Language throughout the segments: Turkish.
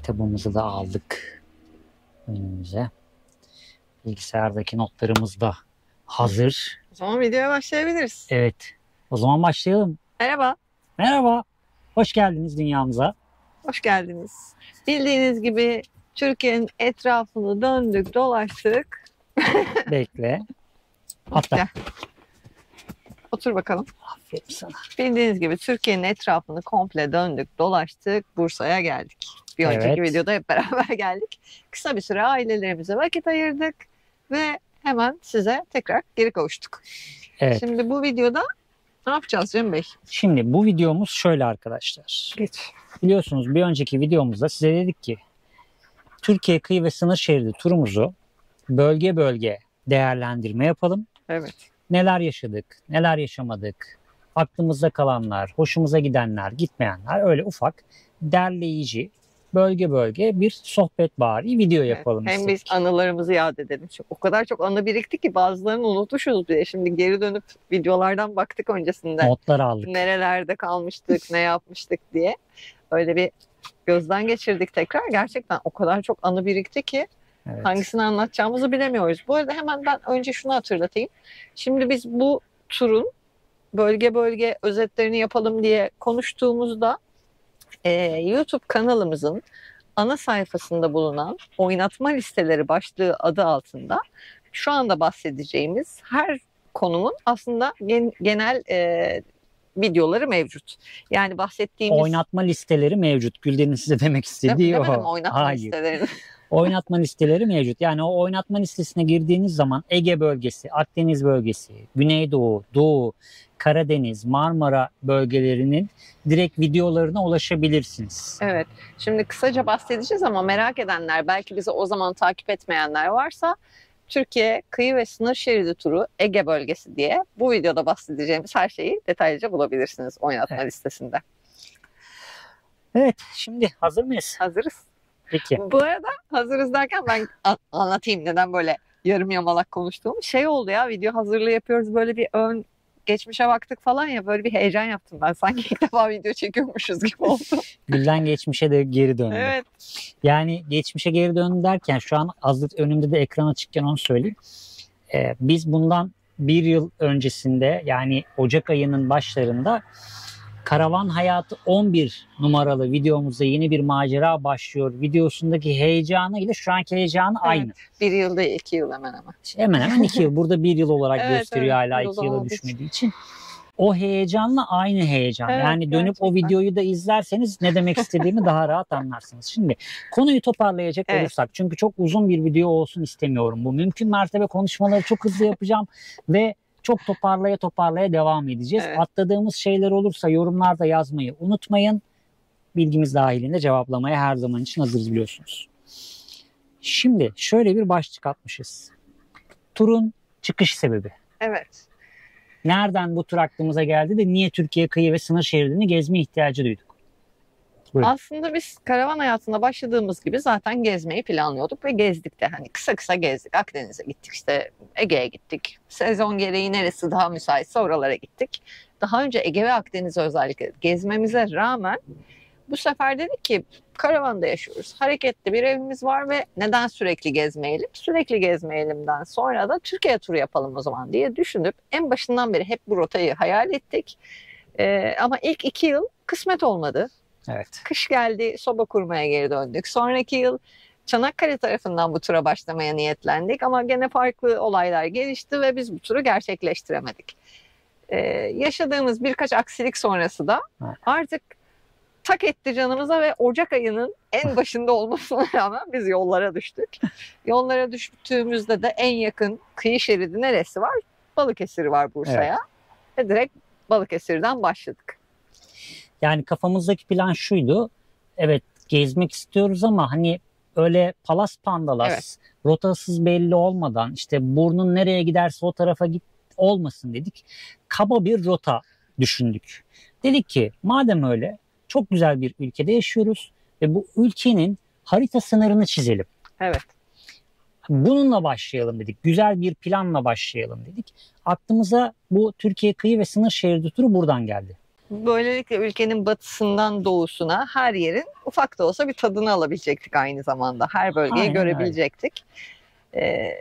Kitabımızı da aldık önümüze. Bilgisayardaki notlarımız da hazır. O zaman videoya başlayabiliriz. Evet. O zaman başlayalım. Merhaba. Merhaba. Hoş geldiniz dünyamıza. Hoş geldiniz. Bildiğiniz gibi Türkiye'nin etrafını döndük, dolaştık. Bekle. Hatta. Gel. Otur bakalım. Aferin sana. Bildiğiniz gibi Türkiye'nin etrafını komple döndük, dolaştık. Bursa'ya geldik. Bir önceki videoda hep beraber geldik. Kısa bir süre ailelerimize vakit ayırdık ve hemen size tekrar geri kavuştuk. Evet. Şimdi bu videoda ne yapacağız Cem Bey? Şimdi bu videomuz şöyle arkadaşlar. Geç. Biliyorsunuz bir önceki videomuzda size dedik ki Türkiye kıyı ve sınır şeridi turumuzu bölge bölge değerlendirme yapalım. Evet. Neler yaşadık, neler yaşamadık, aklımızda kalanlar, hoşumuza gidenler, gitmeyenler, öyle ufak derleyici bölge bölge bir sohbetvari video yapalım Hem istedik. biz anılarımızı yad edelim. O kadar çok anı birikti ki bazılarını unutmuşuz bile. Şimdi geri dönüp videolardan baktık öncesinde. Notlar aldık. Nerelerde kalmıştık, ne yapmıştık diye. Öyle bir gözden geçirdik tekrar. Gerçekten o kadar çok anı birikti ki Evet. hangisini anlatacağımızı bilemiyoruz. Bu arada hemen ben önce şunu hatırlatayım. Şimdi biz bu turun bölge bölge özetlerini yapalım diye konuştuğumuzda YouTube kanalımızın ana sayfasında bulunan oynatma listeleri başlığı adı altında şu anda bahsedeceğimiz her konumun aslında genel videoları mevcut. Yani bahsettiğimiz... Oynatma listeleri mevcut. Gülden'in size demek istediği o. Demedim oynatma Hayır. listelerini. Oynatma listeleri mevcut. Yani o oynatma listesine girdiğiniz zaman Ege bölgesi, Akdeniz bölgesi, Güneydoğu, Doğu, Karadeniz, Marmara bölgelerinin direkt videolarına ulaşabilirsiniz. Evet. Şimdi kısaca bahsedeceğiz ama merak edenler, belki bizi o zaman takip etmeyenler varsa Türkiye kıyı ve sınır şeridi turu Ege bölgesi diye bu videoda bahsedeceğimiz her şeyi detaylıca bulabilirsiniz oynatma listesinde. Evet, şimdi hazır mıyız? Hazırız. Peki. Bu arada hazırız derken ben anlatayım neden böyle yarım yamalak konuştuğumu. Şey oldu ya, video hazırlığı yapıyoruz, böyle bir geçmişe baktık falan ya, böyle bir heyecan yaptım ben. Sanki ilk defa video çekiyormuşuz gibi oldu. Gülden geçmişe de geri döndü. Evet. Yani geçmişe geri döndü derken şu an hazır önümde de ekran açıkken onu söyleyeyim. Biz bundan bir yıl öncesinde, yani Ocak ayının başlarında Karavan Hayatı 11 numaralı videomuzda yeni bir macera başlıyor videosundaki heyecanı ile şu anki heyecanı aynı. Bir yıl değil, 2 yıl hemen hemen. Hemen hemen 2 yıl. Burada 1 yıl olarak gösteriyor hala 2 yıla için. düşmediği için. O heyecanla aynı heyecan. Evet, yani dönüp gerçekten. o videoyu da izlerseniz ne demek istediğimi daha rahat anlarsınız. Şimdi konuyu toparlayacak olursak, çünkü çok uzun bir video olsun istemiyorum. Bu mümkün mertebe konuşmaları çok hızlı yapacağım ve çok toparlaya devam edeceğiz. Evet. Atladığımız şeyler olursa yorumlarda yazmayı unutmayın. Bilgimiz dahilinde cevaplamaya her zaman için hazırız, biliyorsunuz. Şimdi şöyle bir başlık atmışız. Turun çıkış sebebi. Evet. Nereden bu tur aklımıza geldi de niye Türkiye kıyı ve sınır şeridini gezme ihtiyacı duyduk? Buyurun. Aslında biz karavan hayatına başladığımız gibi zaten gezmeyi planlıyorduk ve gezdik de. Hani kısa kısa gezdik. Akdeniz'e gittik, işte Ege'ye gittik. Sezon gereği neresi daha müsaitse oralara gittik. Daha önce Ege ve Akdeniz'i özellikle gezmemize rağmen bu sefer dedik ki karavanda yaşıyoruz. Hareketli bir evimiz var ve neden sürekli gezmeyelim? Sürekli gezmeyelimden sonra da Türkiye turu yapalım o zaman diye düşünüp en başından beri hep bu rotayı hayal ettik. Ama ilk 2 yıl kısmet olmadı. Evet. Kış geldi, soba kurmaya geri döndük. Sonraki yıl Çanakkale tarafından bu tura başlamaya niyetlendik ama gene farklı olaylar gelişti ve biz bu turu gerçekleştiremedik. Yaşadığımız birkaç aksilik sonrası da artık tak etti canımıza ve Ocak ayının en başında olmasına rağmen biz yollara düştük. Yollara düştüğümüzde de en yakın kıyı şeridi neresi var? Balıkesir var Bursa'ya. Ve direkt Balıkesir'den başladık. Yani kafamızdaki plan şuydu. Evet, gezmek istiyoruz ama hani öyle palas pandalas, rotasız belli olmadan, işte burnun nereye giderse o tarafa git olmasın dedik. Kaba bir rota düşündük. Dedik ki madem öyle, çok güzel bir ülkede yaşıyoruz ve bu ülkenin harita sınırını çizelim. Evet. Bununla başlayalım dedik. Güzel bir planla başlayalım dedik. Aklımıza bu Türkiye kıyı ve sınır şeridi turu buradan geldi. Böylelikle ülkenin batısından doğusuna her yerin ufak da olsa bir tadını alabilecektik aynı zamanda. Her bölgeyi Aynen görebilecektik.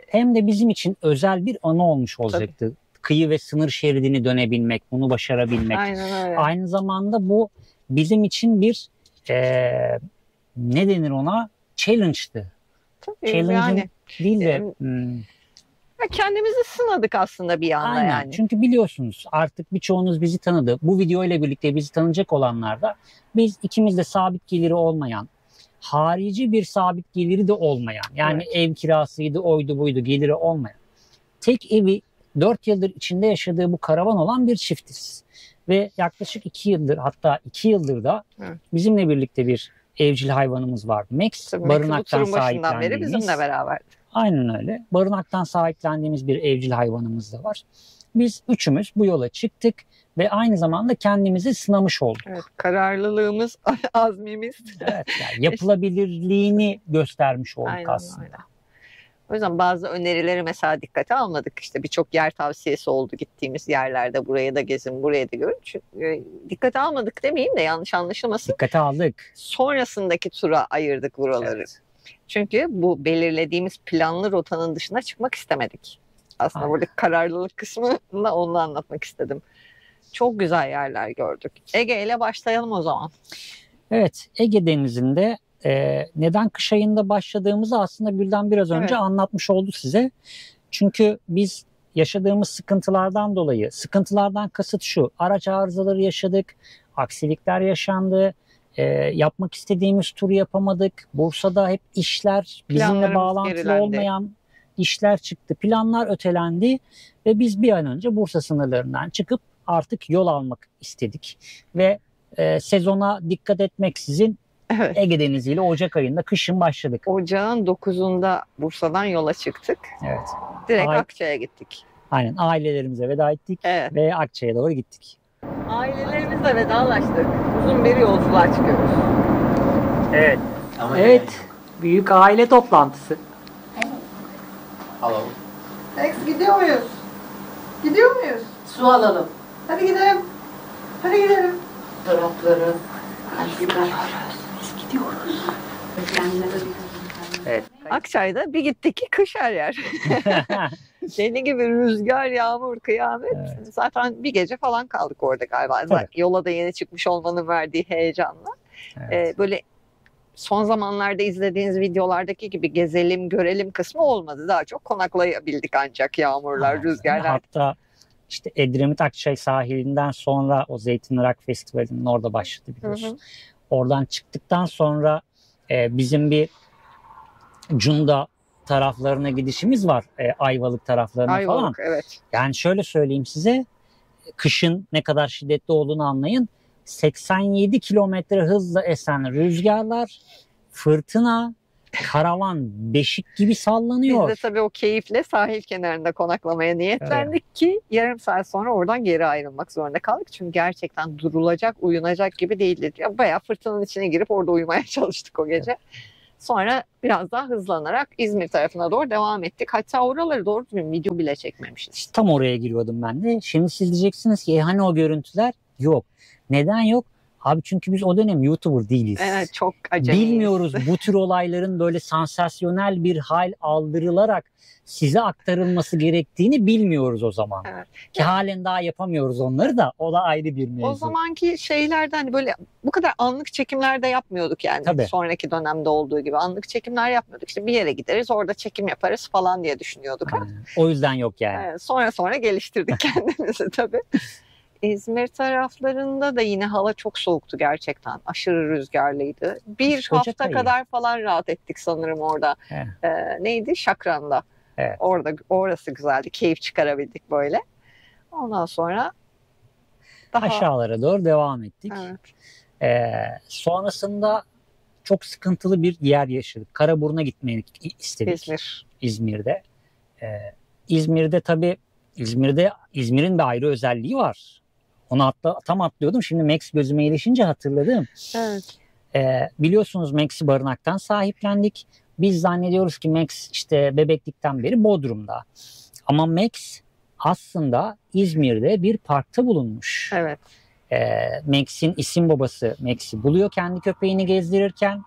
Hem de bizim için özel bir anı olmuş olacaktı. Tabii. Kıyı ve sınır şeridini dönebilmek, bunu başarabilmek. Aynen öyle. Aynı zamanda bu bizim için bir ne denir ona? Challenge'tı. Tabii Challenge'ın yani, değil de kendimizi sınadık aslında bir yanda. aynen. Yani. Çünkü biliyorsunuz artık birçoğunuz bizi tanıdı. Bu video ile birlikte bizi tanıyacak olanlar da biz ikimiz de sabit geliri olmayan, harici bir sabit geliri de olmayan, yani ev kirasıydı, oydu buydu, geliri olmayan, tek evi 4 yıldır içinde yaşadığı bu karavan olan bir çiftiz. Ve yaklaşık 2 yıldır, hatta 2 yıldır da bizimle birlikte bir evcil hayvanımız vardı. Max, barınaktan sahiplendiğimiz. Bizimle beraberdi. Aynen öyle. Barınaktan sahiplendiğimiz bir evcil hayvanımız da var. Biz üçümüz bu yola çıktık ve aynı zamanda kendimizi sınamış olduk. Evet, kararlılığımız, azmimiz. Evet, yani yapılabilirliğini göstermiş olduk. Aynen aslında. Öyle. O yüzden bazı önerileri mesela dikkate almadık. İşte birçok yer tavsiyesi oldu gittiğimiz yerlerde. Buraya da gezin, buraya da görün. Çünkü dikkate almadık demeyeyim de yanlış anlaşılmasın. Dikkate aldık. Sonrasındaki tura ayırdık buraları. Evet. Çünkü bu belirlediğimiz planlı rotanın dışına çıkmak istemedik. Aslında buradaki kararlılık kısmında onu anlatmak istedim. Çok güzel yerler gördük. Ege ile başlayalım o zaman. Evet, Ege Denizi'nde neden kış ayında başladığımızı aslında Gülden biraz önce anlatmış oldu size. Çünkü biz yaşadığımız sıkıntılardan dolayı, sıkıntılardan kasıt şu: araç arızaları yaşadık, aksilikler yaşandı, yapmak istediğimiz turu yapamadık. Bursa'da hep işler, bizimle bağlantılı olmayan işler çıktı, planlar ötelendi ve biz bir an önce Bursa sınırlarından çıkıp artık yol almak istedik. Ve sezona dikkat etmeksizin Ege Denizi ile Ocak ayında kışın başladık. Ocağın 9'unda Bursa'dan yola çıktık. Evet. Direkt Akçay'a gittik. Aynen, ailelerimize veda ettik ve Akçay'a doğru gittik. Ailelerimizle vedalaştık. Uzun bir yolculuğa çıkıyoruz. Evet. Evet. Büyük aile toplantısı. Alalım. Alex, gidiyor muyuz? Gidiyor muyuz? Su alalım. Hadi gidelim. Hadi gidelim. Tarafları. Hadi gidiyoruz. Biz gidiyoruz. Evet. Akçay'da bir gittik ki kış her yer. Deli gibi rüzgar, yağmur, kıyamet. Evet. Zaten bir gece falan kaldık orada galiba. Evet. Yola da yeni çıkmış olmanın verdiği heyecanla. Evet. Böyle son zamanlarda izlediğiniz videolardaki gibi gezelim, görelim kısmı olmadı. Daha çok konaklayabildik ancak yağmurlar, rüzgarlar. Hatta işte Edremit Akçay sahilinden sonra o Zeytinli Festivali'nin orada başladı biliyorsun. Oradan çıktıktan sonra bizim bir Cunda taraflarına gidişimiz var. Ayvalık taraflarına falan. Evet. Yani şöyle söyleyeyim size, kışın ne kadar şiddetli olduğunu anlayın. 87 kilometre hızla esen rüzgarlar, fırtına, karavan beşik gibi sallanıyor. Biz de tabii o keyifle sahil kenarında konaklamaya niyetlendik ki yarım saat sonra oradan geri ayrılmak zorunda kaldık. Çünkü gerçekten durulacak, uyunacak gibi değildi. Bayağı fırtınanın içine girip orada uyumaya çalıştık o gece. Sonra biraz daha hızlanarak İzmir tarafına doğru devam ettik. Hatta oraları doğru düzgün video bile çekmemişiz. İşte tam oraya giriyordum ben de. Şimdi siz diyeceksiniz ki hani o görüntüler? Yok. Neden yok? Abi çünkü biz o dönem YouTuber değiliz. Evet, çok acayip. Bilmiyoruz bu tür olayların böyle sansasyonel bir hal aldırılarak size aktarılması gerektiğini bilmiyoruz o zaman. Evet. Ki halen daha yapamıyoruz onları da, o da ayrı bir mevzu. O zamanki şeylerden hani böyle bu kadar anlık çekimler de yapmıyorduk yani. Tabii. Sonraki dönemde olduğu gibi anlık çekimler yapmıyorduk. İşte bir yere gideriz, orada çekim yaparız falan diye düşünüyorduk. O yüzden yok yani. Evet, sonra geliştirdik kendimizi tabii. İzmir taraflarında da yine hava çok soğuktu gerçekten. Aşırı rüzgarlıydı. Bir hafta kadar falan rahat ettik sanırım orada. Neydi? Şakran'da. Evet. Orası güzeldi. Keyif çıkarabildik böyle. Ondan sonra daha aşağılara doğru devam ettik. Evet. Sonrasında çok sıkıntılı bir yer yaşadık. Karaburun'a gitmeyi istedik. İzmir'de. İzmir'de tabii İzmir'in bir ayrı özelliği var. Onu tam atlıyordum. Şimdi Max gözüme ilişince hatırladım. Evet. Biliyorsunuz Max'i barınaktan sahiplendik. Biz zannediyoruz ki Max işte bebeklikten beri Bodrum'da. Ama Max aslında İzmir'de bir parkta bulunmuş. Evet. Max'in isim babası Max'i buluyor kendi köpeğini gezdirirken.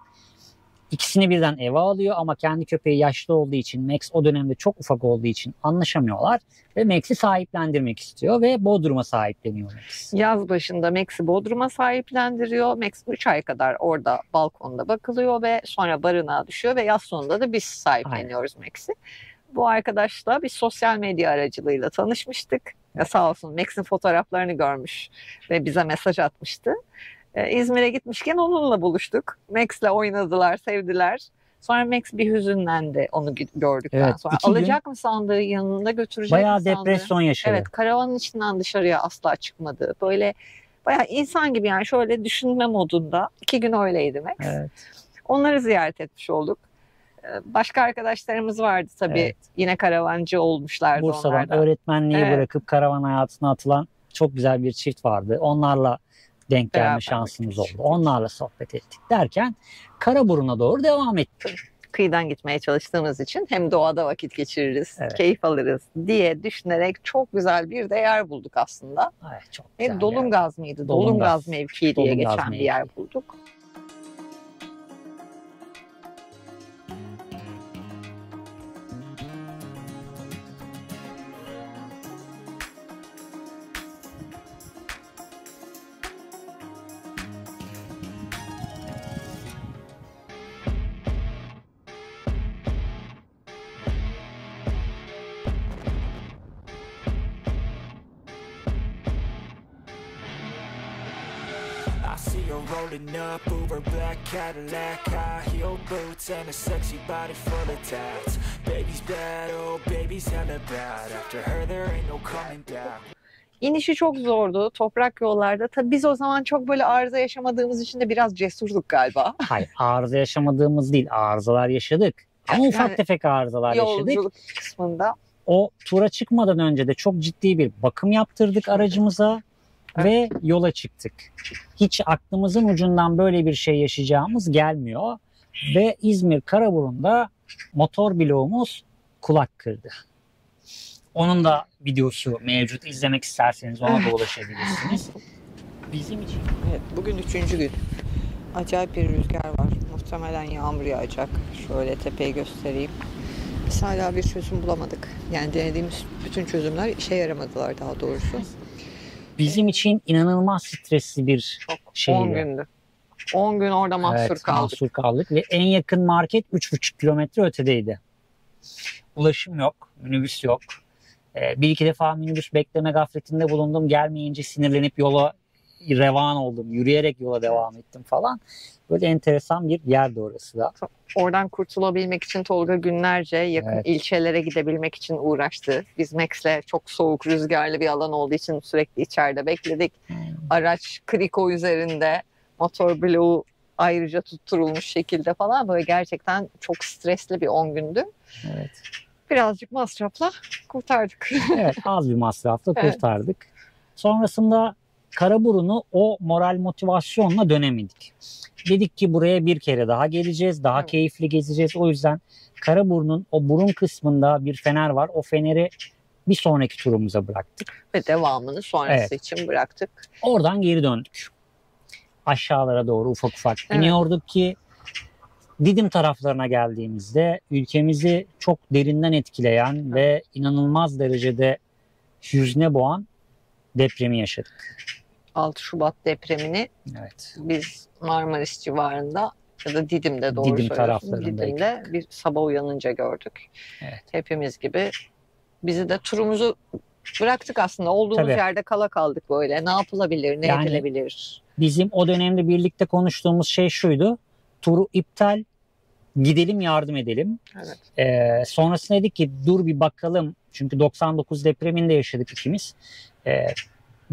İkisini birden eve alıyor ama kendi köpeği yaşlı olduğu için, Max o dönemde çok ufak olduğu için anlaşamıyorlar ve Max'i sahiplendirmek istiyor ve Bodrum'a sahipleniyor Max. Yaz başında Max'i Bodrum'a sahiplendiriyor. Max 3 ay kadar orada balkonda bakılıyor ve sonra barınağa düşüyor ve yaz sonunda da biz sahipleniyoruz Max'i. Bu arkadaşla bir sosyal medya aracılığıyla tanışmıştık. Ya sağ olsun Max'in fotoğraflarını görmüş ve bize mesaj atmıştı. İzmir'e gitmişken onunla buluştuk. Max'le oynadılar, sevdiler. Sonra Max bir hüzünlendi onu gördükten sonra. Alacak mı sandığı, yanında götürecek mi sandığı. Bayağı depresyon yaşadı. Evet, karavanın içinden dışarıya asla çıkmadı. Böyle bayağı insan gibi yani şöyle düşünme modunda. 2 gün öyleydi Max. Evet. Onları ziyaret etmiş olduk. Başka arkadaşlarımız vardı tabii. Evet. Yine karavancı olmuşlardı Bursa'dan onlardan. öğretmenliği bırakıp karavan hayatına atılan çok güzel bir çift vardı. Onlarla denk gelme Beraber şansımız vakit oldu. Onlarla sohbet ettik derken Karaburun'a doğru devam ettik. Kıyıdan gitmeye çalıştığımız için hem doğada vakit geçiririz, Evet. keyif alırız diye düşünerek çok güzel bir de yer bulduk aslında. Ay, çok güzel. Dolungaz mıydı? Dolungaz. Dolungaz mevkii diye Dolungaz geçen bir mevkii. yer bulduk. I see you rolling up, Uber black Cadillac, high heel boots and a sexy body full of tats. Baby's bad, oh baby's hella bad. After her there ain't no coming down. İnişi çok zordu toprak yollarda. Tabii biz o zaman çok böyle arıza yaşamadığımız için de biraz cesurduk galiba. Hayır, arıza yaşamadığımız değil. Arızalar yaşadık. Ama ufak Yani tefek arızalar yaşadık. Yolculuk kısmında. O tura çıkmadan önce de çok ciddi bir bakım yaptırdık aracımıza ve yola çıktık. Hiç aklımızın ucundan böyle bir şey yaşayacağımız gelmiyor. Ve İzmir Karaburun'da motor bloğumuz kulak kırdı. Onun da videosu mevcut. İzlemek isterseniz ona da ulaşabilirsiniz. Bizim için. Evet, bugün 3. gün. Acayip bir rüzgar var. Muhtemelen yağmur yağacak. Şöyle tepeyi göstereyim. Biz hala bir çözüm bulamadık. Yani denediğimiz bütün çözümler işe yaramadılar daha doğrusu. Bizim için inanılmaz stresli bir şeydi. 10 gündü. 10 gün orada mahsur kaldık. Mahsur kaldık ve en yakın market 3,5 kilometre ötedeydi. Ulaşım yok, minibüs yok. Bir iki defa minibüs bekleme gafletinde bulundum. Gelmeyince sinirlenip yola revan oldum. Yürüyerek yola devam ettim falan. Böyle enteresan bir yerdi orası da. Oradan kurtulabilmek için Tolga günlerce yakın ilçelere gidebilmek için uğraştı. Biz Max'le çok soğuk, rüzgarlı bir alan olduğu için sürekli içeride bekledik. Araç kriko üzerinde, motor bloğu ayrıca tutturulmuş şekilde falan, böyle gerçekten çok stresli bir 10 gündü. Evet. Birazcık masrafla kurtardık. Evet, az bir masrafla kurtardık. Sonrasında Karaburun'u o moral motivasyonla dönemedik. Dedik ki buraya bir kere daha geleceğiz, daha keyifli gezeceğiz. O yüzden Karaburun'un o burun kısmında bir fener var. O feneri bir sonraki turumuza bıraktık. Ve devamını sonrası için bıraktık. Oradan geri döndük. Aşağılara doğru ufak ufak iniyorduk ki Didim taraflarına geldiğimizde ülkemizi çok derinden etkileyen ve inanılmaz derecede hüzne boğan depremi yaşadık. 6 Şubat depremini biz Marmaris civarında ya da Didim'de doğru Didim taraflarındaydık. Didim'de bir sabah uyanınca gördük. Evet. Hepimiz gibi. Bizi de turumuzu bıraktık aslında. Olduğumuz yerde kala kaldık böyle. Ne yapılabilir, ne edilebilir? Bizim o dönemde birlikte konuştuğumuz şey şuydu. Turu iptal, gidelim yardım edelim. Evet. Sonrasında dedik ki dur bir bakalım. Çünkü 99 depreminde yaşadık ikimiz.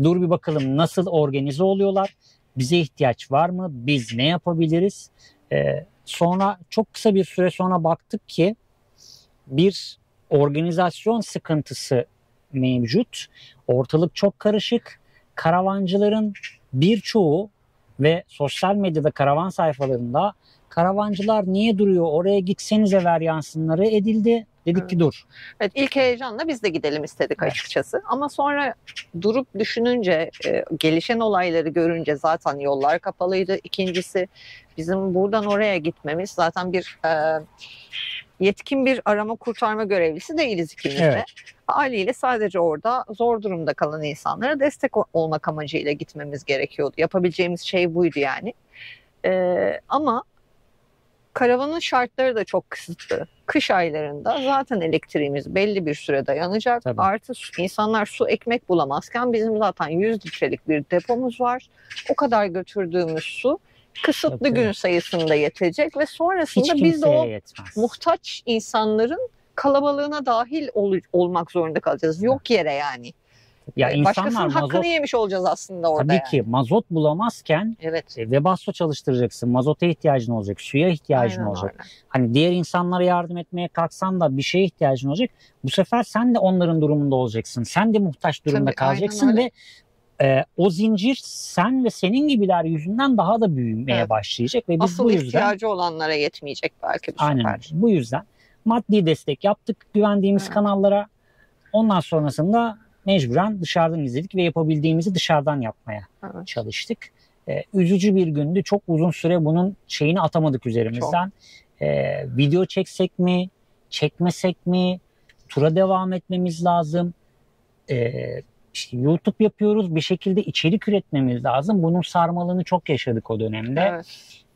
Dur bir bakalım nasıl organize oluyorlar? Bize ihtiyaç var mı? Biz ne yapabiliriz? Sonra çok kısa bir süre sonra baktık ki bir organizasyon sıkıntısı mevcut. Ortalık çok karışık. Karavancıların birçoğu ve sosyal medyada karavan sayfalarında karavancılar niye duruyor oraya gitsenize varyansınları edildi. Dedik ki dur. Evet, ilk heyecanla biz de gidelim istedik açıkçası. Ama sonra durup düşününce, gelişen olayları görünce zaten yollar kapalıydı. İkincisi bizim buradan oraya gitmemiz zaten bir yetkin bir arama kurtarma görevlisi değiliz ikimiz de. Evet. Haliyle sadece orada zor durumda kalan insanlara destek olmak amacıyla gitmemiz gerekiyordu. Yapabileceğimiz şey buydu yani. Ama karavanın şartları da çok kısıtlı. Kış aylarında zaten elektriğimiz belli bir süre dayanacak. Tabii. Artı insanlar su ekmek bulamazken bizim zaten 100 litrelik bir depomuz var. O kadar götürdüğümüz su kısıtlı Tabii. gün sayısında yetecek ve sonrasında Hiç biz de o kimseye yetmez. muhtaç insanların kalabalığına dahil olmak zorunda kalacağız. Yok yere yani. Ya insanlar Başkasının hakkını mazot, yemiş olacağız aslında orada. tabii yani. ki mazot bulamazken Evet. Webasto çalıştıracaksın. Mazota ihtiyacın olacak. Suya ihtiyacın Aynen olacak. öyle. Hani diğer insanlara yardım etmeye kalksan da bir şeye ihtiyacın olacak. Bu sefer sen de onların durumunda olacaksın. Sen de muhtaç durumda Tabii, kalacaksın aynen ve o zincir sen ve senin gibiler yüzünden daha da büyümeye Evet. başlayacak ve biz Asıl bu yüzden ihtiyacı olanlara yetmeyecek belki bu aynen sefer. bu yüzden maddi destek yaptık güvendiğimiz Evet. kanallara. Ondan sonrasında mecburen dışarıdan izledik ve yapabildiğimizi dışarıdan yapmaya Evet. çalıştık. Üzücü bir gündü. Çok uzun süre bunun şeyini atamadık üzerimizden. Video çeksek mi? Çekmesek mi? Tura devam etmemiz lazım. İşte YouTube yapıyoruz. Bir şekilde içerik üretmemiz lazım. Bunun sarmalını çok yaşadık o dönemde. Evet.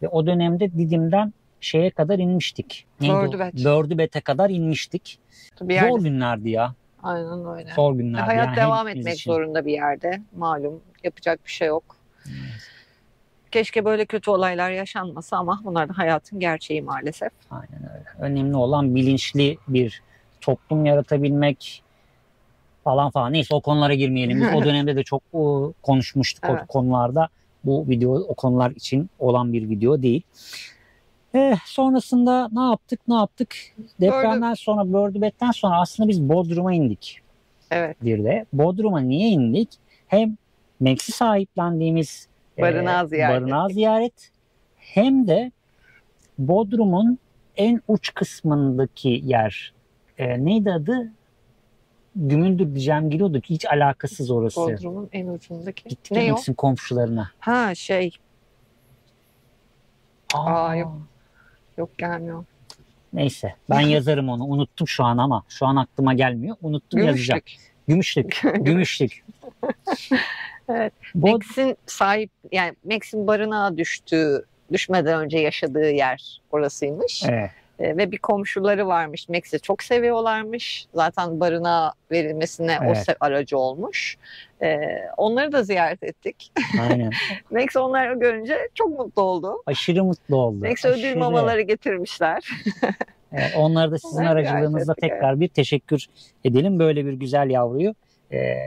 Ve o dönemde Didim'den şeye kadar inmiştik. Bördübet. Bördübet'e kadar inmiştik. Bir yerde. Zor günlerdi ya. Aynen öyle. Zor günlerdi. Hayat yani devam hepimiz etmek için. zorunda bir yerde. Malum yapacak bir şey yok. Keşke böyle kötü olaylar yaşanmasa ama bunlar da hayatın gerçeği maalesef. Aynen öyle. Önemli olan bilinçli bir toplum yaratabilmek falan. Neyse o konulara girmeyelim. Biz o dönemde de çok konuşmuştuk Evet. o konularda. Bu video o konular için olan bir video değil. Sonrasında ne yaptık? Depremden sonra, Bördübet'ten sonra aslında biz Bodrum'a indik. Evet. Bir de Bodrum'a niye indik? Hem Max'i sahiplendiğimiz barınağı ziyaret hem de Bodrum'un en uç kısmındaki yer neydi adı? Gümüldür diyeceğim geliyordu ki hiç alakasız orası. Bodrum'un en ucundaki. Gittik Ne o? Max'in komşularına. Ha şey. Yok gelmiyor. Neyse ben yazarım onu. Unuttum şu an ama. Şu an aklıma gelmiyor. Unuttum yazacağım. Gümüşlük. Gümüşlük. Evet. Bod- Max'in barınağa düşmeden önce yaşadığı yer orasıymış. Evet. Ve bir komşuları varmış. Max'i çok seviyorlarmış. Zaten barınağa verilmesine Evet. aracı olmuş. Onları da ziyaret ettik. Aynen. Max onları görünce çok mutlu oldu. Aşırı mutlu oldu. Max ödül Aşırı. mamaları getirmişler. Onlara da sizin Onları aracılığınızla ziyaret ettik, tekrar bir teşekkür edelim. Böyle bir güzel yavruyu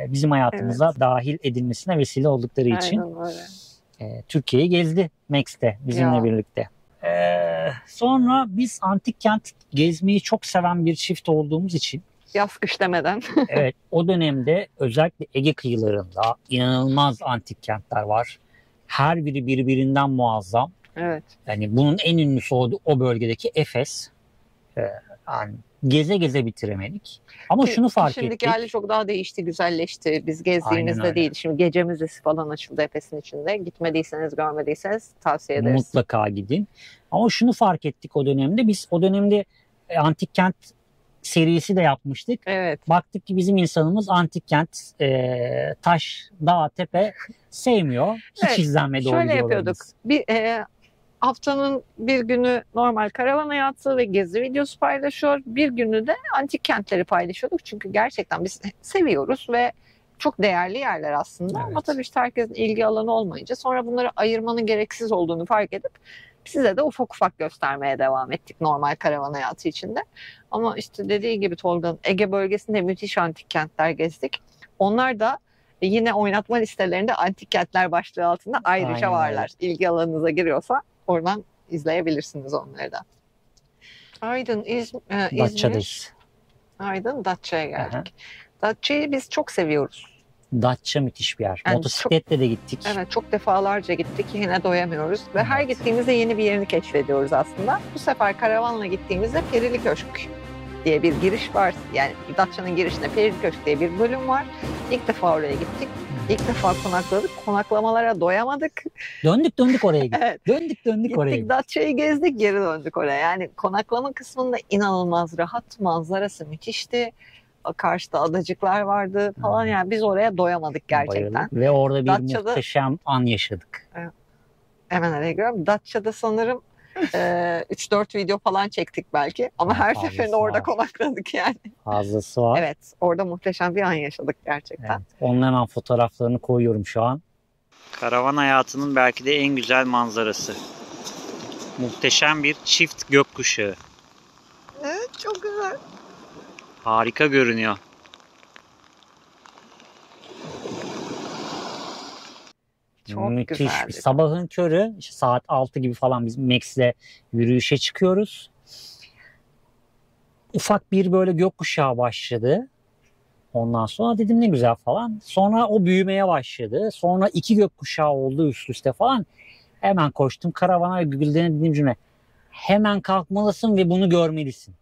bizim hayatımıza dahil edilmesine vesile oldukları için. Aynen öyle. Türkiye'yi gezdi Max de bizimle Ya. birlikte. Sonra biz antik kent gezmeyi çok seven bir çift olduğumuz için Yaz kış demeden. evet o dönemde özellikle Ege kıyılarında inanılmaz antik kentler var. Her biri birbirinden muazzam. Evet. Yani bunun en ünlüsü o bölgedeki Efes. Yani geze geze bitiremedik. Ama şunu fark Şimdiki ettik. hali çok daha değişti, güzelleşti. Biz Aynen gezdiğimizde öyle. değil. Şimdi gece müzesi falan açıldı Efes'in içinde. Gitmediyseniz, görmediyseniz tavsiye ederiz. Mutlaka gidin. Ama şunu fark ettik o dönemde. Biz o dönemde antik kent serisi de yapmıştık. Evet. Baktık ki bizim insanımız antik kent, taş, dağ, tepe sevmiyor. Hiç Evet, izlenmedi o Şöyle videolarımız. yapıyorduk. Haftanın bir günü normal karavan hayatı ve gezi videosu paylaşıyor. Bir günü de antik kentleri paylaşıyorduk. Çünkü gerçekten biz seviyoruz ve çok değerli yerler aslında. Evet. Ama tabii işte herkesin ilgi alanı olmayınca sonra bunları ayırmanın gereksiz olduğunu fark edip size de ufak ufak göstermeye devam ettik normal karavan hayatı içinde. Ama işte dediği gibi Tolga'nın Ege bölgesinde müthiş antik kentler gezdik. Onlar da yine oynatma listelerinde antik kentler başlığı altında ayrıca Aynen varlar. İlgi alanınıza giriyorsa oradan izleyebilirsiniz onları da. Aydın, İzmir, Datça'dayız. Aydın, Datça'ya geldik. Datça'yı biz çok seviyoruz. Datça müthiş bir yer. Yani Motosikletle de gittik. Evet, çok defalarca gittik, yine doyamıyoruz. Ve her Evet. gittiğimizde yeni bir yerini keşfediyoruz aslında. Bu sefer karavanla gittiğimizde Perili Köşk diye bir giriş var. Yani Datça'nın girişinde Periköşk diye bir bölüm var. İlk defa oraya gittik. İlk defa konakladık. Konaklamalara doyamadık. Döndük oraya gittik. Evet. Döndük oraya Gittik gittik. Datça'yı gezdik, geri döndük oraya. Yani konaklama kısmında inanılmaz rahat, manzarası müthişti. Karşıda adacıklar vardı falan, yani biz oraya doyamadık gerçekten. Bayıldık. Ve orada bir Datça'da- muhteşem an yaşadık. Hemen araya giriyorum. Datça'da sanırım 3-4 video falan çektik belki. Ama her Fazlası seferinde orada var. konakladık yani. Fazlası var. Evet, orada muhteşem bir an yaşadık gerçekten. Evet. Onun hemen fotoğraflarını koyuyorum şu an. Karavan hayatının belki de en güzel manzarası. Muhteşem bir çift gökkuşağı. Evet, çok güzel. Harika görünüyor. Çok Müthiş. güzeldi. Sabahın körü işte saat 6 gibi falan biz Max'le yürüyüşe çıkıyoruz. Ufak bir böyle gökkuşağı başladı. Ondan sonra dedim ne güzel falan. Sonra o büyümeye başladı. Sonra 2 gökkuşağı oldu üst üste falan. Hemen koştum karavana ve Gülden'e dediğim cümle. Hemen kalkmalısın ve bunu görmelisin.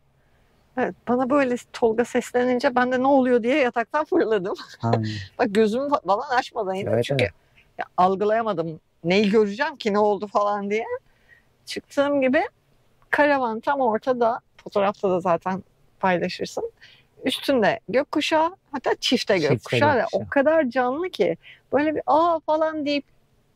Evet, bana böyle Tolga seslenince ben de ne oluyor diye yataktan fırladım. Bak gözümü falan açmadan yine, Evet, çünkü evet. ya, algılayamadım. Neyi göreceğim ki, ne oldu falan diye. Çıktığım gibi karavan tam ortada. Fotoğrafta da zaten paylaşırsın. Üstünde gökkuşağı, hatta çifte gökkuşağı. Ve o kadar canlı ki böyle bir aa falan deyip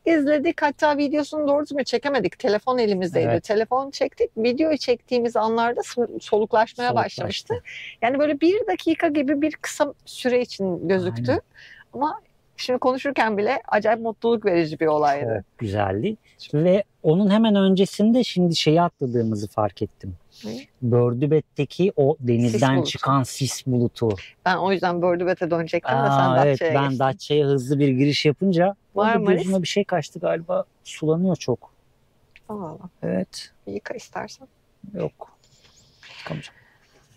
izledik. Hatta videosunu doğru düzgün çekemedik. Telefon elimizdeydi. Evet. Telefon çektik. Videoyu çektiğimiz anlarda soluklaşmaya başlamıştı. Yani böyle 1 dakika gibi bir kısa süre için gözüktü. Aynen. Ama şimdi konuşurken bile acayip mutluluk verici bir olaydı. Çok güzeldi. Ve onun hemen öncesinde şimdi şeyi atladığımızı fark ettim. Ne? Bördübet'teki o denizden bulutu. çıkan sis bulutu. Ben o yüzden Bördübet'e dönecektim de sen Evet, Datça'ya ben geçtin. Datça'ya hızlı bir giriş yapınca orada Marmaris. gözüme bir şey kaçtı galiba. Sulanıyor çok. Allah, Evet. yıka istersen. Yok. Yıkamayacağım.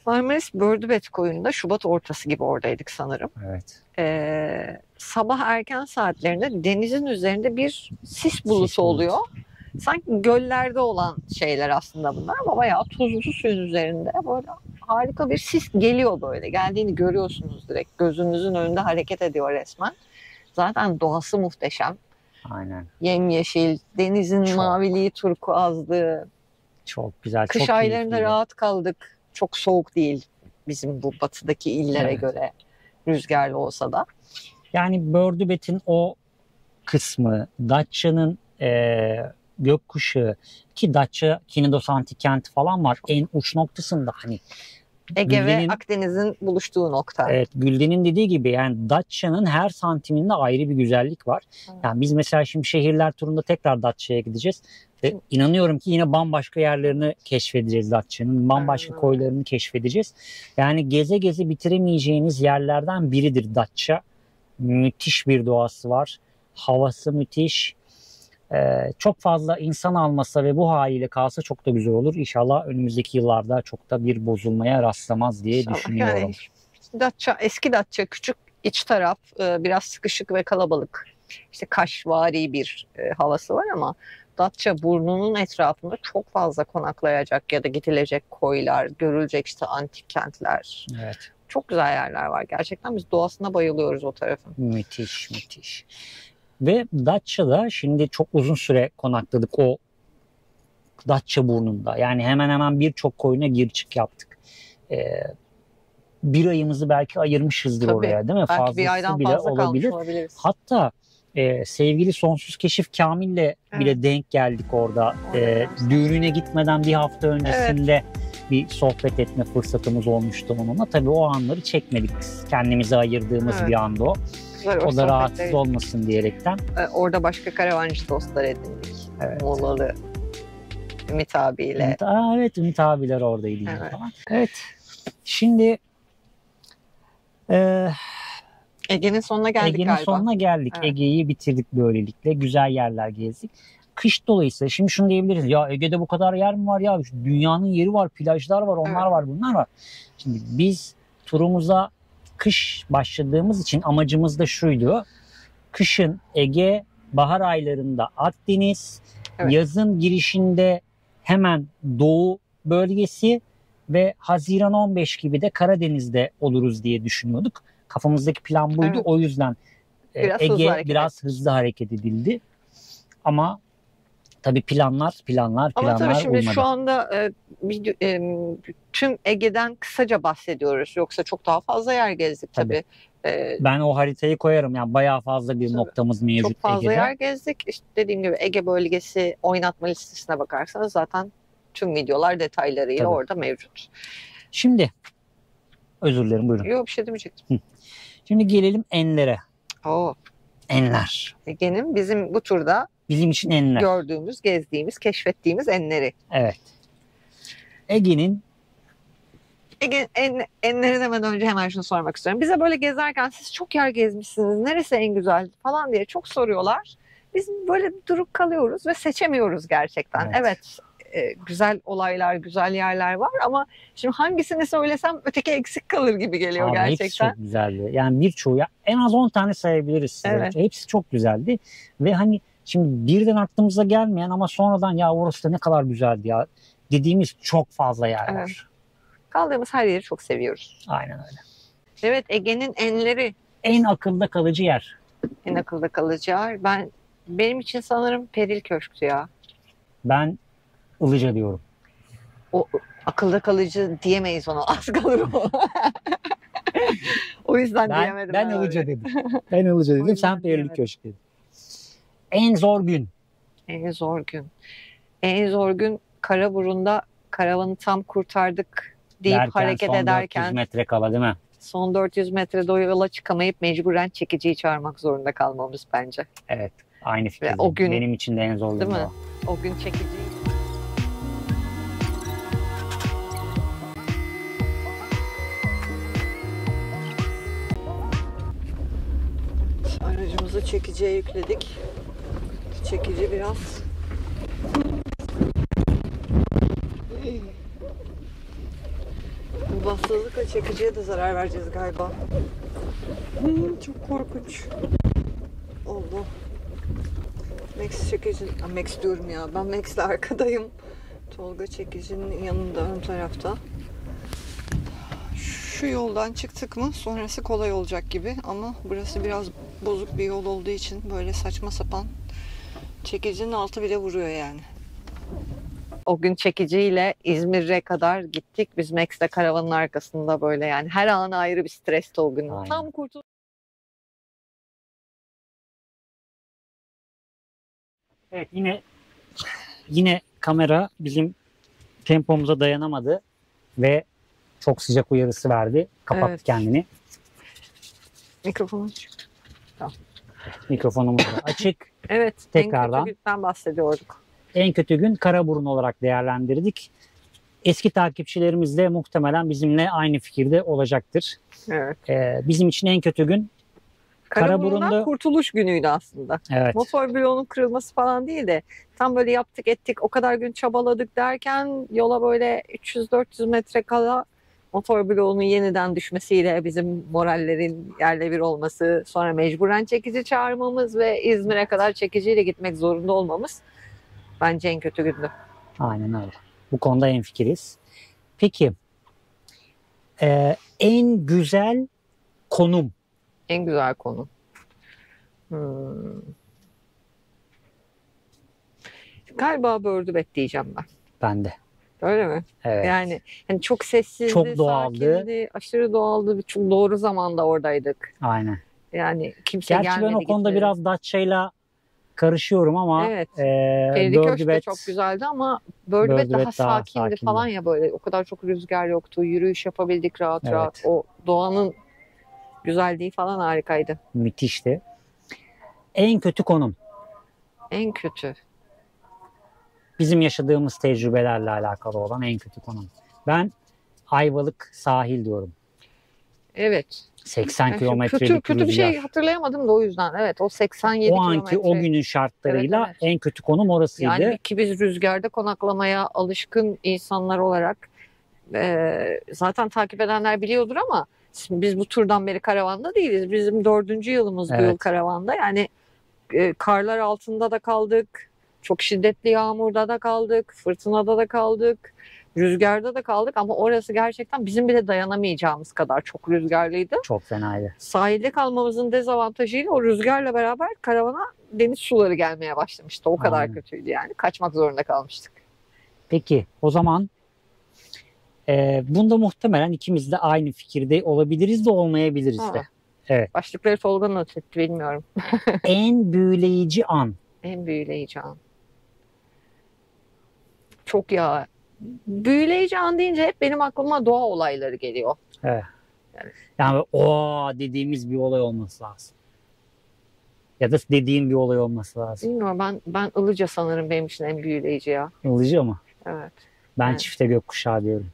Marmaris Bördübet koyunda Şubat ortası gibi oradaydık sanırım. Evet. Sabah erken saatlerinde denizin üzerinde bir sis bulutu Sis bulutu. oluyor. Sanki göllerde olan şeyler aslında bunlar ama bayağı tuzlu suyun üzerinde böyle harika bir sis geliyor böyle. Geldiğini görüyorsunuz direkt. Gözünüzün önünde hareket ediyor resmen. Zaten doğası muhteşem. Aynen. Yemyeşil, denizin Çok. maviliği turkuazlığı. Çok güzel. Kış çok aylarında keyifliydi. rahat kaldık. Çok soğuk değil bizim bu batıdaki illere Evet. göre, rüzgarlı olsa da. Yani Bördübet'in o kısmı, Datça'nın gökkuşağı ki Datça Kinidos Antik Kenti falan var. En uç noktasında hani Ege Gülden'in- ve Akdeniz'in buluştuğu nokta. Evet, Gülden'in dediği gibi yani Datça'nın her santiminde ayrı bir güzellik var. Yani biz mesela şimdi şehirler turunda tekrar Datça'ya gideceğiz. Ve inanıyorum ki yine bambaşka yerlerini keşfedeceğiz Datça'nın. Bambaşka koylarını keşfedeceğiz. Yani geze geze bitiremeyeceğiniz yerlerden biridir Datça. Müthiş bir doğası var. Havası müthiş. Çok fazla insan almasa ve bu haliyle kalsa çok da güzel olur. İnşallah önümüzdeki yıllarda çok da bir bozulmaya rastlamaz diye İnşallah. düşünüyorum. Yani Datça, eski Datça küçük, iç taraf biraz sıkışık ve kalabalık. İşte Kaşvari bir havası var ama Datça burnunun etrafında çok fazla konaklayacak ya da gidilecek koylar, görülecek işte antik kentler. Evet. Çok güzel yerler var gerçekten. Biz doğasına bayılıyoruz o tarafın. Müthiş, müthiş. Ve Datça'da şimdi çok uzun süre konakladık o Datça burnunda. Yani hemen hemen birçok koyuna gir çık yaptık. Bir ayımızı belki ayırmışızdır Tabii, oraya değil mi? Belki Fazlası bir aydan bile fazla olabilir. kalmış olabiliriz. Hatta sevgili Sonsuz Keşif Kamil'le bile denk geldik orada. Düğününe gitmeden bir hafta öncesinde bir sohbet etme fırsatımız olmuştu onunla. Tabii o anları çekmedik biz. Kendimize ayırdığımız bir anda o. Güzel, O da rahatsız olmasın diyerekten. Orada başka karavancı dostlar edindik. Evet. Muğlalı Ümit abiyle. Evet, Ümit abiler oradaydı yine Evet. falan. Evet. Şimdi Ege'nin sonuna geldik Ege'nin galiba. sonuna geldik. Evet. Ege'yi bitirdik böylelikle. Güzel yerler gezdik. Kış dolayısıyla şimdi şunu diyebiliriz. Ya Ege'de bu kadar yer mi var ya? Dünyanın yeri var, plajlar var, onlar var, bunlar var. Şimdi biz turumuza kış başladığımız için amacımız da şuydu. Kışın Ege, bahar aylarında Akdeniz, Evet. yazın girişinde hemen Doğu bölgesi ve Haziran 15 gibi de Karadeniz'de oluruz diye düşünüyorduk. Kafamızdaki plan buydu. Evet. O yüzden Biraz hızlı Ege hareket biraz hızlı hareket edildi. Ama tabii planlar Ama tabii şimdi uymadı. şu anda tüm Ege'den kısaca bahsediyoruz. Yoksa çok daha fazla yer gezdik tabii. Ben o haritayı koyarım. Yani bayağı fazla bir Tabii. noktamız mevcut Çok fazla Ege'de. yer gezdik. İşte dediğim gibi Ege bölgesi oynatma listesine bakarsanız zaten tüm videolar detaylarıyla Tabii. orada mevcut. Şimdi özür dilerim, buyurun. Yok, bir şey demeyecektim. Şimdi gelelim enlere. Oo, Enler. Ege'nin bizim bu turda Bizim için enler. gördüğümüz, gezdiğimiz, keşfettiğimiz enleri. Evet. Ege'nin Enleri demeden önce hemen şunu sormak istiyorum. Bize böyle gezerken siz çok yer gezmişsiniz, neresi en güzel falan diye çok soruyorlar. Biz böyle durup kalıyoruz ve seçemiyoruz gerçekten. Evet, güzel olaylar, güzel yerler var ama şimdi hangisini söylesem öteki eksik kalır gibi geliyor Hepsi gerçekten. çok güzeldi. Yani birçoğu, en az 10 tane sayabiliriz size. Evet. Hepsi çok güzeldi. Ve hani şimdi birden aklımıza gelmeyen ama sonradan ya orası da ne kadar güzeldi ya dediğimiz çok fazla yer Evet. var. Kaldığımız her yeri çok seviyoruz. Aynen öyle. Evet, Ege'nin enleri En akılda kalıcı yer. en akılda kalıcı yer. Benim için sanırım Peril Köşk'tü ya. Ben Ilıca diyorum. O akılda kalıcı diyemeyiz ona. Az kalır o. O yüzden diyemedim. Ben Ilıca öyle. dedim. Ben Ilıca O dedim. yüzden Sen Perili diyemedim. Köşk dedin. En zor gün. En zor gün. En zor gün Karaburun'da karavanı tam kurtardık deyip Derken hareket son 400 ederken metre kala değil mi? son 400 metrede o yola çıkamayıp mecburen çekiciyi çağırmak zorunda kalmamız bence. Evet. Aynı fikir. o gün- Benim için de en zor Değil gün mi? o. O gün çekiciyi... Aracımızı çekiciye yükledik. Çekici biraz... Bu bassızlıkla çekiciye de zarar vereceğiz galiba. Çok korkunç. Allah. Max çekici... Max diyorum ya. Ben Max'le arkadayım. Tolga çekicinin yanında, ön tarafta. Şu yoldan çıktık mı sonrası kolay olacak gibi ama burası biraz bozuk bir yol olduğu için böyle saçma sapan çekicinin altı bile vuruyor yani. O gün çekiciyle İzmir'e kadar gittik. Biz Max'le karavanın arkasında böyle yani her an ayrı bir stresti o gün. Aynen. Tam kurtul. Evet, yine kamera bizim tempomuza dayanamadı ve çok sıcak uyarısı verdi. Kapattı Evet. kendini. Mikrofonu aç. Mikrofonumuz da açık. Evet. Tekrardan. En kötü günden bahsediyorduk. En kötü gün Karaburun olarak değerlendirdik. Eski takipçilerimiz de muhtemelen bizimle aynı fikirde olacaktır. Evet. Bizim için en kötü gün Karaburun'dan Karaburun'da- kurtuluş günüydü aslında. evet. Motor bloğunun kırılması falan değil de tam böyle yaptık ettik o kadar gün çabaladık derken yola böyle 300-400 metre kala motor bloğunun yeniden düşmesiyle bizim morallerin yerle bir olması, sonra mecburen çekici çağırmamız ve İzmir'e kadar çekiciyle gitmek zorunda olmamız bence en kötü gündü. Aynen öyle. Bu konuda hemfikiriz. Peki en güzel konum. En güzel konu. Galiba Bördübet diyeceğim ben. Ben de. Öyle mi? Evet. Yani hani çok sessizdi, Çok doğaldı. sakindi, aşırı doğaldı. Çok doğru zamanda oradaydık. Aynen. Yani kimse Gerçi gelmedi ben o konuda gitmedi. biraz Datça'yla karışıyorum ama Evet. Perili Köşk de Bördübet çok güzeldi ama Bördübet daha Bördübet daha sakindi sakindi. falan ya böyle. O kadar çok rüzgar yoktu. Yürüyüş yapabildik rahat Evet. rahat. O doğanın güzelliği falan harikaydı. müthişti. En kötü konum. En kötü. Bizim yaşadığımız tecrübelerle alakalı olan en kötü konum. Ben Ayvalık sahil diyorum. Evet. 80 Yani şu kilometrelik kötü bir rüzgar. şey hatırlayamadım da o yüzden. Evet, o 87 O anki kilometre. o günün şartlarıyla Evet, evet. en kötü konum orasıydı. Yani ki biz rüzgarda konaklamaya alışkın insanlar olarak zaten takip edenler biliyordur ama şimdi biz bu turdan beri karavanda değiliz. Bizim 4. yılımız bu Evet. yıl karavanda. Yani karlar altında da kaldık. Çok şiddetli yağmurda da kaldık. Fırtınada da kaldık. Rüzgarda da kaldık ama orası gerçekten bizim bile dayanamayacağımız kadar çok rüzgarlıydı. Çok fenaydı. Sahilde kalmamızın dezavantajıyla o rüzgarla beraber karavana deniz suları gelmeye başlamıştı. O kadar Aynen. kötüydü yani. Kaçmak zorunda kalmıştık. Peki o zaman bunda muhtemelen ikimiz de aynı fikirde olabiliriz de olmayabiliriz Ha. de. Evet. Başlıkları Tolga not etti bilmiyorum. En büyüleyici an. En büyüleyici an. Çok ya. Büyüleyici an deyince hep benim aklıma doğa olayları geliyor. Yani o dediğimiz bir olay olması lazım. Ya da dediğin bir olay olması lazım. Bilmiyorum ben Ilıca sanırım benim için en büyüleyici ya. Ilıcı ama. Evet. Ben Evet. çifte gökkuşağı diyorum.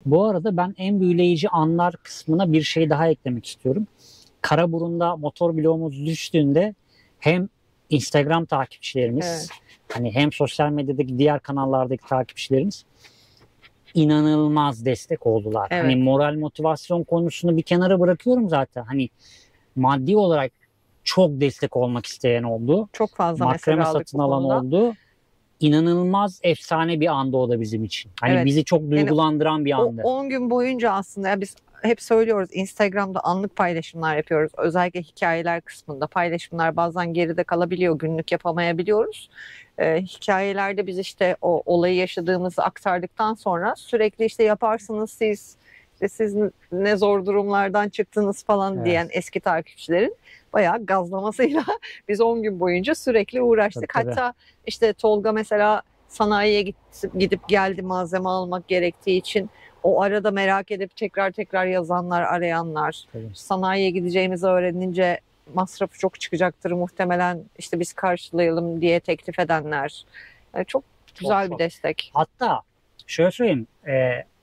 Bu arada ben en büyüleyici anlar kısmına bir şey daha eklemek istiyorum. Karaburun'da motor bloğumuz düştüğünde hem Instagram takipçilerimiz, Evet. hani hem sosyal medyadaki diğer kanallardaki takipçilerimiz inanılmaz destek oldular. Evet. Hani moral motivasyon konusunu bir kenara bırakıyorum zaten. Hani maddi olarak çok destek olmak isteyen oldu. Çok fazla mesaj Makreme aldık satın bu alan konuda. oldu. İnanılmaz efsane bir anda o da bizim için. Hani Evet. bizi çok duygulandıran bir O andı. 10 gün boyunca aslında ya biz hep söylüyoruz Instagram'da anlık paylaşımlar yapıyoruz. Özellikle hikayeler kısmında paylaşımlar bazen geride kalabiliyor. Günlük yapamayabiliyoruz. Hikayelerde biz işte o olayı yaşadığımızı aktardıktan sonra sürekli işte yaparsınız siz, işte siz ne zor durumlardan çıktınız falan Evet. diyen eski takipçilerin bayağı gazlamasıyla biz 10 gün boyunca sürekli uğraştık. Tabii, tabii. Hatta işte Tolga mesela sanayiye gidip geldi malzeme almak gerektiği için. O arada merak edip tekrar yazanlar, arayanlar, Tabii. sanayiye gideceğimizi öğrenince masrafı çok çıkacaktır muhtemelen işte biz karşılayalım diye teklif edenler. Yani çok güzel çok. bir destek. Hatta şöyle söyleyeyim,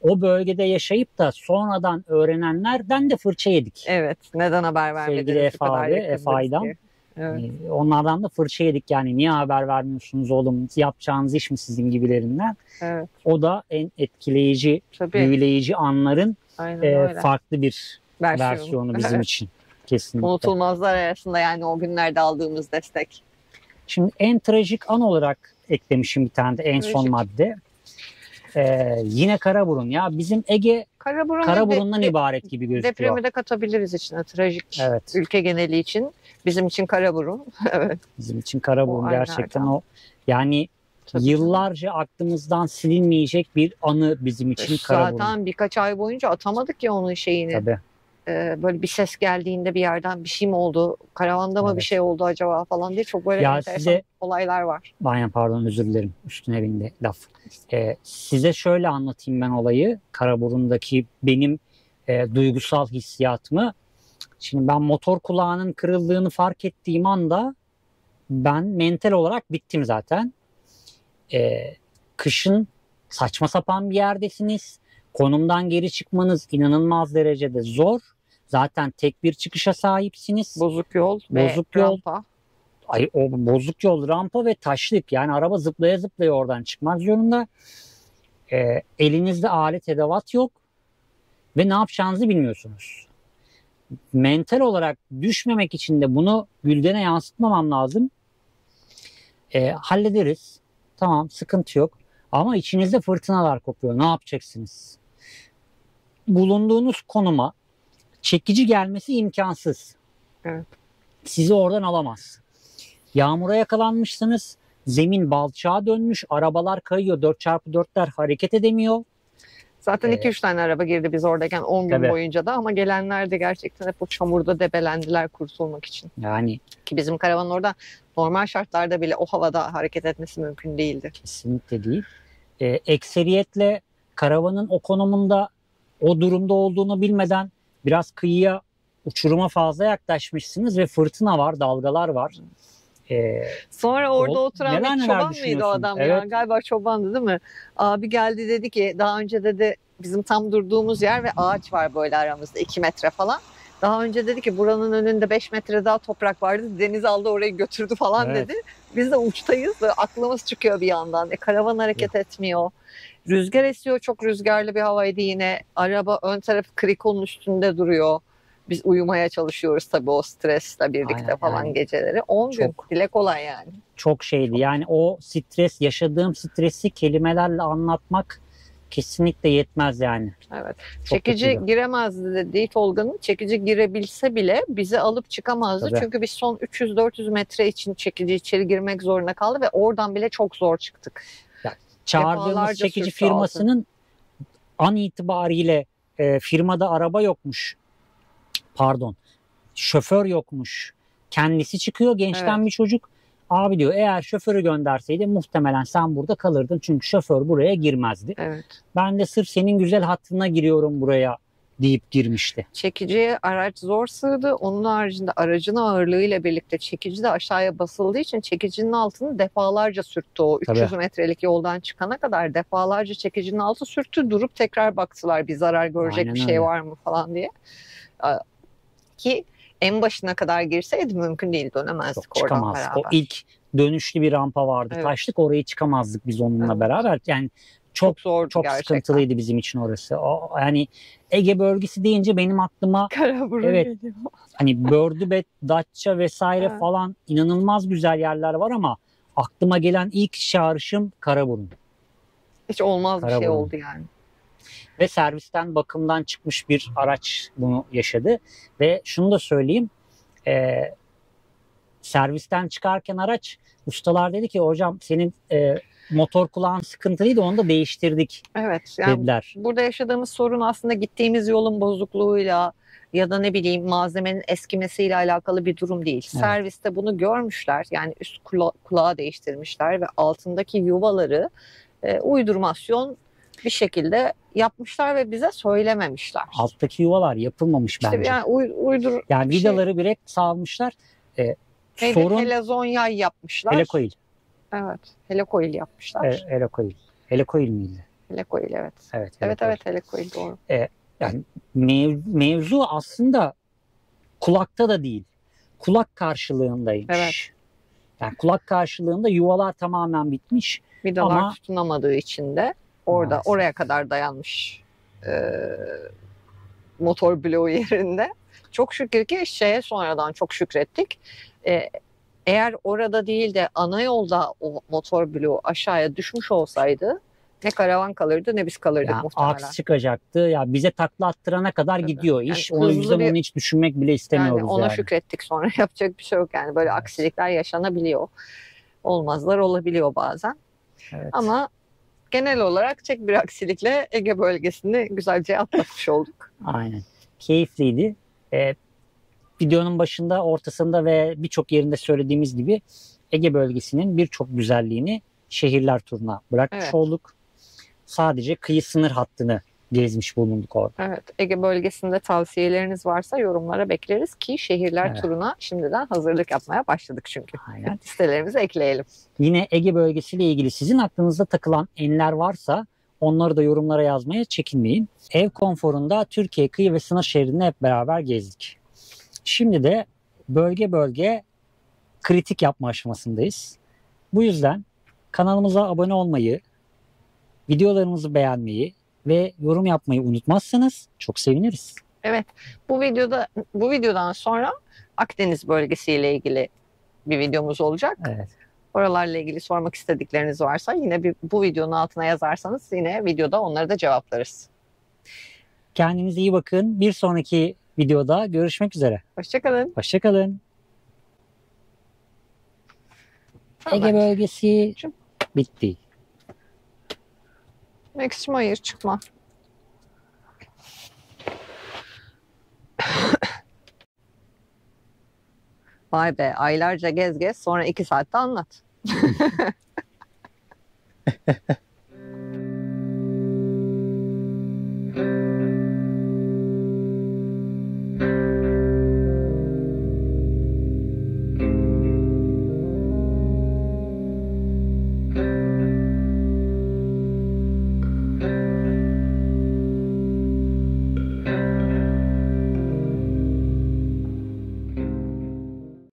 o bölgede yaşayıp da sonradan öğrenenlerden de fırça yedik. Evet, neden haber vermediniz? Sevgili bu Efe kadar abi, yakındınız Efe Aydan. diye. Evet. Onlardan da fırça yedik yani niye haber vermiyorsunuz oğlum, yapacağınız iş mi sizin gibilerinden. Evet, O da en etkileyici, tabii. büyüleyici anların Aynen öyle. farklı bir versiyonu bizim Evet. için. Kesinlikle. Unutulmazlar arasında yani o günlerde aldığımız destek. Şimdi en trajik an olarak eklemişim bir tane de en son Trajik. madde. Yine Karaburun. Ya bizim Ege Karaburun'dan ibaret gibi gözüküyor. Depremi de katabiliriz içine. Trajik. Evet. Ülke geneli için. Bizim için Karaburun. Evet. Bizim için Karaburun O gerçekten aylardan. o. Yani Tabii. yıllarca aklımızdan silinmeyecek bir anı bizim için Karaburun. Zaten birkaç ay boyunca atamadık ya onun şeyini. Tabii. Böyle bir ses geldiğinde bir yerden bir şey mi oldu? Karavanda mı Evet. bir şey oldu acaba falan diye çok böyle Ya enteresan size- olaylar var. Pardon özür dilerim. Üstüne bindi laf. Size şöyle anlatayım ben olayı. Karaburun'daki benim duygusal hissiyatımı. Şimdi ben motor kulağının kırıldığını fark ettiğim anda ben mental olarak bittim zaten. Kışın saçma sapan bir yerdesiniz. Konumdan geri çıkmanız inanılmaz derecede zor. Zaten tek bir çıkışa sahipsiniz. Bozuk yol ve Bozuk yol. rampa. O bozuk yol, rampa ve taşlık. Yani araba zıplaya zıplaya oradan çıkmak zorunda. Elinizde alet edevat yok. Ve ne yapacağınızı bilmiyorsunuz. Mental olarak düşmemek için de bunu Gülden'e yansıtmamam lazım. Hallederiz. Tamam, sıkıntı yok. Ama içinizde fırtınalar kopuyor. Ne yapacaksınız? Bulunduğunuz konuma çekici gelmesi imkansız. Evet. Sizi oradan alamaz. Yağmura yakalanmışsınız. Zemin balçağa dönmüş. Arabalar kayıyor. 4x4'ler hareket edemiyor. Zaten 2-3 tane araba girdi biz oradayken 10 gün Tabii. boyunca da ama gelenler de gerçekten hep o çamurda debelendiler kurtulmak için. Yani Ki bizim karavanın orada normal şartlarda bile o havada hareket etmesi mümkün değildi. kesinlikle değil. Ekseriyetle karavanın o konumunda, o durumda olduğunu bilmeden biraz kıyıya, uçuruma fazla yaklaşmışsınız ve fırtına var, dalgalar var. Sonra orada oturan neler bir neler çoban mıydı o düşünüyorsun? adam ya? Evet. Galiba çobandı değil mi? Abi geldi dedi ki daha önce dedi bizim tam durduğumuz yer ve ağaç var böyle aramızda 2 metre falan. Daha önce dedi ki buranın önünde 5 metre daha toprak vardı. Deniz aldı orayı götürdü falan Evet. dedi. Biz de uçtayız. Böyle aklımız çıkıyor bir yandan. Karavan hareket etmiyor. Rüzgar esiyor. Çok rüzgarlı bir havaydı yine. Araba ön tarafı krikonun üstünde duruyor. Biz uyumaya çalışıyoruz tabii o stresle birlikte Aynen, falan yani geceleri. 10 gün çok dile kolay yani. çok şeydi. Yani o stres, yaşadığım stresi kelimelerle anlatmak kesinlikle yetmez yani. Evet. Çok Çekici kötüydü. giremezdi dediği Tolga'nın. Çekici girebilse bile bizi alıp çıkamazdı. Tabii. Çünkü biz son 300-400 metre için çekici içeri girmek zorunda kaldı ve oradan bile çok zor çıktık. Çağırdığımız Defalarca çekici sürttü firmasının an itibariyle firmada araba yokmuş. Pardon. Şoför yokmuş. Kendisi çıkıyor, gençten Evet. bir çocuk. Abi diyor, eğer şoförü gönderseydi muhtemelen sen burada kalırdın. Çünkü şoför buraya girmezdi. Evet. Ben de sırf senin güzel hatırına giriyorum buraya deyip girmişti. Çekiciye araç zor sığdı. Onun haricinde aracın ağırlığıyla birlikte çekici de aşağıya basıldığı için çekicinin altını defalarca sürttü. O 300 Tabii. metrelik yoldan çıkana kadar defalarca çekicinin altı sürttü. Durup tekrar baktılar bir zarar görecek Aynen bir şey öyle. var mı falan diye. Ki en başına kadar girseydi mümkün değil, dönemezdik Yok, oradan çıkamazdık. O beraber. ilk dönüşlü bir rampa vardı. Evet. Taşlık, orayı çıkamazdık biz onunla Evet. beraber. Yani Çok zordu çok gerçekten. sıkıntılıydı bizim için orası. Yani Ege bölgesi deyince benim aklıma Karaburun Evet. geliyor. hani Bördübet, Datça vesaire Evet. falan inanılmaz güzel yerler var ama aklıma gelen ilk çağrışım Karaburun. Hiç olmaz bir şey Karaburun. oldu yani. Ve servisten, bakımdan çıkmış bir araç bunu yaşadı. Ve şunu da söyleyeyim. Servisten çıkarken araç, ustalar dedi ki hocam senin motor kulağın sıkıntılıydı, onu da değiştirdik Evet. Yani dediler. burada yaşadığımız sorun aslında gittiğimiz yolun bozukluğuyla ya da ne bileyim malzemenin eskimesiyle alakalı bir durum değil. Evet. Serviste bunu görmüşler. Yani üst kulağı değiştirmişler ve altındaki yuvaları uydurmasyon bir şekilde yapmışlar ve bize söylememişler. Alttaki yuvalar yapılmamış İşte bence. yani uydur Yani bir şey- vidaları direkt salmışlar. neydi? Sorun Helezon yay yapmışlar. helekoil. Evet. Helekoil yapmışlar. Helekoil. Helekoil miydi? Helekoil evet. Evet. Evet helekoil. evet helekoil doğru. Yani mevzu aslında kulakta da değil. Kulak karşılığındaymış. Evet. Yani kulak karşılığında yuvalar tamamen bitmiş. Vidalar Ama- tutunamadığı için de orada Maalesef. oraya kadar dayanmış motor bloğu yerinde. Çok şükür ki şeye sonradan çok şükrettik. Eğer orada değil de ana yolda o motor bloğu aşağıya düşmüş olsaydı ne karavan kalırdı ne biz kalırdık Yani muhtemelen. aks çıkacaktı. Ya bize takla attırana kadar Tabii. gidiyor iş. Yani O hızlı yüzden bir- onu hiç düşünmek bile istemiyoruz Yani ona yani. şükrettik, sonra yapacak bir şey yok yani. Böyle Evet. aksilikler yaşanabiliyor. Olmazlar olabiliyor bazen. Evet. Ama genel olarak tek bir aksilikle Ege bölgesini güzelce atlatmış olduk. Aynen. Keyifliydi. Videonun başında, ortasında ve birçok yerinde söylediğimiz gibi Ege bölgesinin birçok güzelliğini şehirler turuna bırakmış Evet. olduk. Sadece kıyı sınır hattını gezmiş bulunduk orada. Evet, Ege bölgesinde tavsiyeleriniz varsa yorumlara bekleriz ki şehirler Evet. turuna şimdiden hazırlık yapmaya başladık çünkü. Aynen. Listelerimize ekleyelim. Yine Ege bölgesiyle ilgili sizin aklınızda takılan enler varsa onları da yorumlara yazmaya çekinmeyin. Ev konforunda Türkiye kıyı ve sınır şehrini hep beraber gezdik. Şimdi de bölge bölge kritik yapma aşamasındayız. Bu yüzden kanalımıza abone olmayı, videolarımızı beğenmeyi ve yorum yapmayı unutmazsanız çok seviniriz. Evet, bu videodan sonra Akdeniz bölgesiyle ilgili bir videomuz olacak. Evet. Oralarla ilgili sormak istedikleriniz varsa yine bu videonun altına yazarsanız yine videoda onları da cevaplarız. Kendinize iyi bakın. Bir sonraki videoda görüşmek üzere. Hoşçakalın. Hoşçakalın. Ege bölgesi bitti. Maxim hayır çıkma. Vay be, aylarca gez sonra 2 saatte anlat.